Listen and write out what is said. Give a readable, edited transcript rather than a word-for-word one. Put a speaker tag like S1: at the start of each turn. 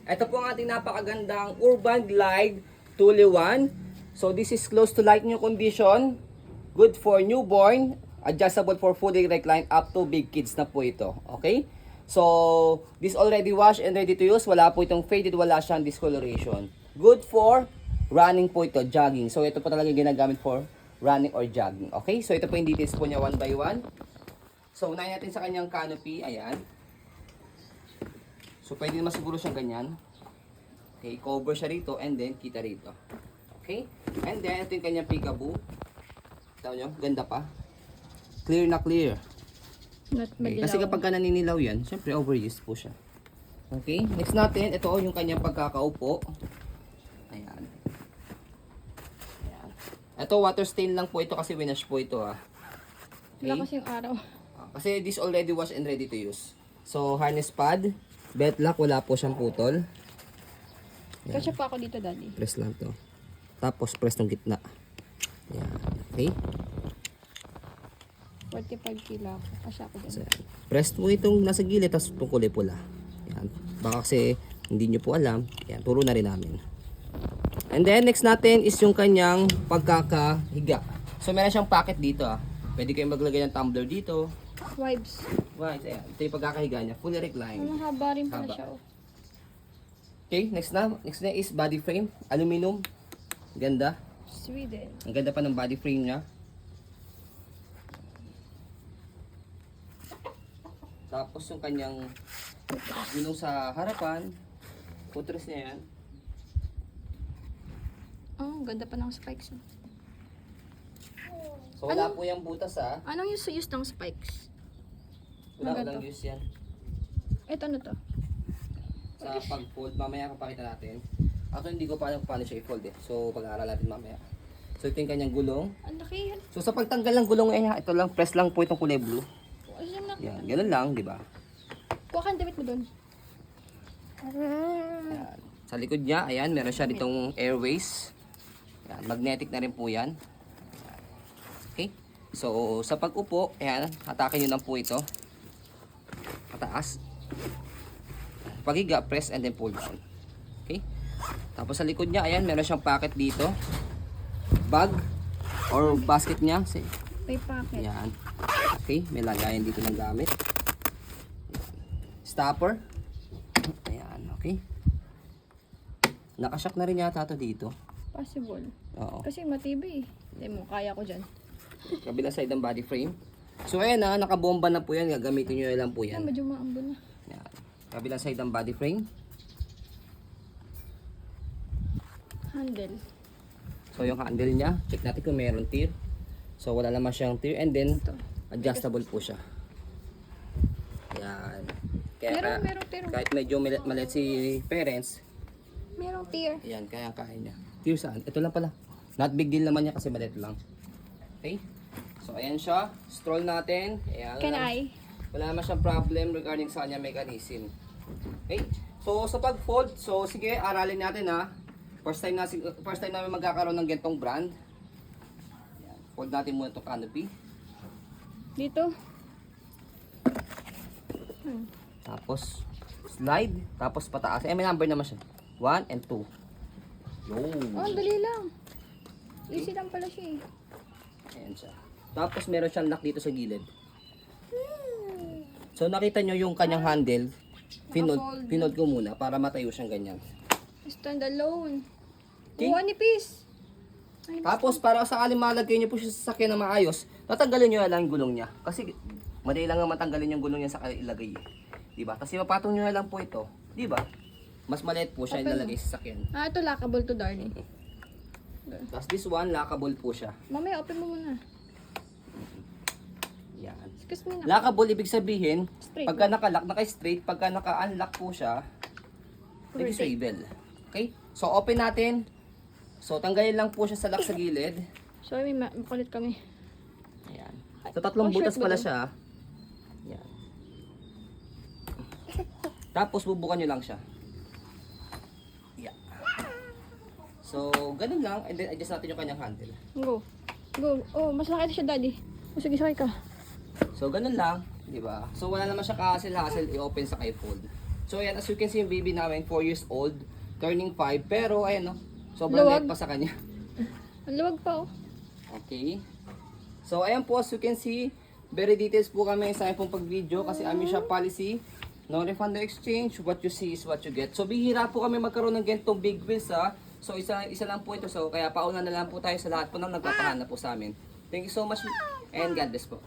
S1: Ito po ang ating napakagandang Urban Glide Thule 1. So this is close to light new condition. Good for newborn. Adjustable for fully reclined up to big kids na po ito. Okay? So this already washed and ready to use. Wala po itong faded, wala siyang discoloration. Good for running po ito, jogging. So ito po talaga ginagamit for running or jogging. Okay? So ito po yung details po niya one by one. So unahin natin sa kanyang canopy. Ayan. So, pwede naman siguro siyang ganyan. Okay, cover siya rito and then kita rito. Okay? And then, ito yung kanyang peekaboo. Tahu nyo, ganda pa. Clear na clear.
S2: Not
S1: Okay,
S2: madilaw.
S1: kasi kapag ka naninilaw yan, syempre overused po siya. Okay, next natin, ito yung kanyang pagkakaupo. Ayan. Ayan. Ito, water stain lang po ito kasi winash po ito. Okay?
S2: Wala kasing araw.
S1: Kasi this already washed and ready to use. So, harness pad. Belt lock, wala po siyang putol.
S2: Kasi pa ako dito, daddy.
S1: Press lang to. Tapos press ng gitna. Yan. Okay?
S2: 45 kilo ako. Kasi ako
S1: So,
S2: dyan.
S1: yan. Press mo itong nasa gilid, tapos itong kulay pula. Yan. Baka kasi hindi nyo po alam. Yan. Turo na rin namin. And then, next natin is yung kanyang pagkakahiga. So, meron siyang pocket dito. Pwede kayong maglagay ng tumbler dito.
S2: Vibes.
S1: Right, ayan. Ito yung pagkakahiga niya. Fully reclined.
S2: Ano, haba rin pala
S1: Haba.
S2: siya. Oh.
S1: Okay, next na. Next na is body frame. Aluminum. Ganda.
S2: Sweden.
S1: Ang ganda pa ng body frame niya. Tapos yung kanyang gulong sa harapan. Putres niya yan.
S2: Oh, ganda pa ng spikes. Oh.
S1: So wala po yung butas ha.
S2: Anong use ng spikes?
S1: Wala,
S2: Ang
S1: walang
S2: ganda.
S1: use yan.
S2: Ito ano to?
S1: Sa pag-fold, mamaya papakita natin. Ako hindi ko pa alam kung paano siya i-fold eh. So pag-aaral natin mamaya. So ito yung kanyang gulong.
S2: Ang laki yan.
S1: So sa pagtanggal ng gulong eh, ito lang, press lang po itong kulay blue.
S2: Ayan na.
S1: Yan, ganun lang, di ba?
S2: Kuha ka ang damit mo doon.
S1: Ayan. Sa likod niya, ayan, meron siya ditong airways. Ayan, magnetic na rin po yan. Ayan. Okay? So, sa pag-upo, ayan, hatakin nyo lang po ito. Pataas. Paghiga, press and then pull down. Okay? Tapos sa likod niya, ayan, meron siyang pocket dito. Bag or basket niya.
S2: May pocket.
S1: Ayan. Okay, may lagayan dito ng gamit. Stopper. Ayan, okay. Nakashock na rin yata ito dito.
S2: Possible.
S1: Oo.
S2: Kasi matibay. Hindi mo, kaya ko dyan.
S1: Kabilang side ng body frame. So ayan na, nakabomba na po yan. Gagamitin nyo lang po
S2: Yan,
S1: yan.
S2: medyo maambo na.
S1: Ayan. Kabilang side ng body frame.
S2: Handle.
S1: So yung handle niya, check natin kung meron tear. So wala naman siyang tear and then
S2: Ito.
S1: adjustable po siya. Ayan.
S2: Meron tear.
S1: Kahit medyo maliit si parents,
S2: Merong tear.
S1: ayan, kaya niya. Tear saan? Ito lang pala. Not big deal naman niya kasi maliit lang. Okay? So ayan siya. Stroll natin. Ayan.
S2: Can I?
S1: Wala naman siyang problem regarding sa kanya mechanism. Okay? So sa pag-fold, so sige, aralin natin ha. First time namin magkakaroon ng ganitong brand. Ayan. Fold natin muna itong canopy.
S2: Dito.
S1: Tapos slide, tapos pataas. Eh may number naman siya. 1 and 2. Yun.
S2: Oh, dali lang. Easy lang pala siya eh.
S1: Ayan siya. Tapos meron siyang lock dito sa gilid. So nakita nyo yung kanyang handle.
S2: Naka-fold.
S1: Pinod ko muna para matayo siyang ganyan.
S2: Stand alone.
S1: Okay.
S2: Oh, nipis. Ay,
S1: Tapos para sakaling malagay nyo po siya sa sasakyan na maayos, tatanggalin nyo lang yung gulong niya. Kasi madali lang naman tanggalin yung gulong niya sa ilagay. Diba? Tapos ipapatong nyo na lang po ito. Diba? Mas maliit po siya
S2: Open
S1: ilalagay sa sasakyan.
S2: Ah, ito lockable to, darling.
S1: Tapos this one, lockable po siya.
S2: Mamaya, open mo muna.
S1: Yan.
S2: Excuse me na.
S1: Lockable ibig sabihin,
S2: Straight
S1: pagka naka-lock, naka-straight, pagka naka-unlock po siya,
S2: Rotate.
S1: disable. Okay? So open natin. So tanggalin lang po siya sa lock sa gilid.
S2: Sorry, makulit kami.
S1: Ayan. So tatlong
S2: Oh, short
S1: butas
S2: ba
S1: pala
S2: to?
S1: siya. Ayan. Tapos bubukan nyo lang siya. Yeah. So ganun lang. And then adjust natin yung kanyang handle.
S2: Go. Go. Oh, mas laki siya, daddy. Oh, sige, sakay ka.
S1: So ganun lang. Di ba? So wala naman siya ka-hassle-hassle i-open sa kay fold. So ayan, as you can see yung baby namin, 4 years old, turning 5. Pero ayan no, sobrang
S2: Luwag.
S1: light pa sa kanya.
S2: Ang luwag pa oh.
S1: Okay. So ayan po, as you can see, very details po kami sa pong pag-video kasi aming shop policy. No refund, no exchange. What you see is what you get. So bihira po kami magkaroon ng ganitong big wheels ha. So isa lang po ito. So kaya pauna na lang po tayo sa lahat po ng nagpapahanap po sa amin. Thank you so much and God bless po.